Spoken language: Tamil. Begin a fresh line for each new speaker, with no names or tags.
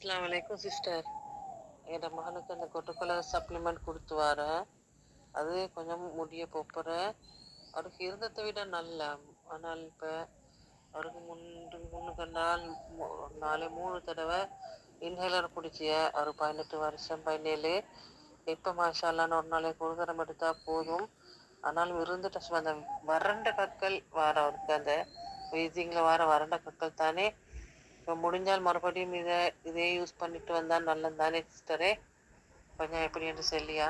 அஸ்ஸலாமு அலைக்கும் சிஸ்டர். என் மகனுக்கு அந்த கொட்டுக்கொலை சப்ளிமெண்ட் கொடுத்து வரேன். அது கொஞ்சம் முடிய போப்புற அவருக்கு இருந்ததை விட நல்ல. ஆனால் இப்போ அவருக்கு முன்னுக்கு நாலு 3 தடவை இன்ஹேலர் குடிச்சிய ஒரு 18 வருஷம் 17. இப்போ மாஷால்லான்னு ஒரு நாளைக்கு ஒரு தரம் எடுத்தால் போதும். ஆனாலும் இருந்துட்டு அந்த வறண்ட கற்கள் வர அவருக்கு அந்த வீசிங்கில் வர வறண்ட கற்கள் தானே. இப்போ முடிஞ்சால் மறுபடியும் இதே யூஸ் பண்ணிட்டு வந்தால் நல்லது தானே சிஸ்டரே. கொஞ்சம் எப்படி என்று சொல்லியா?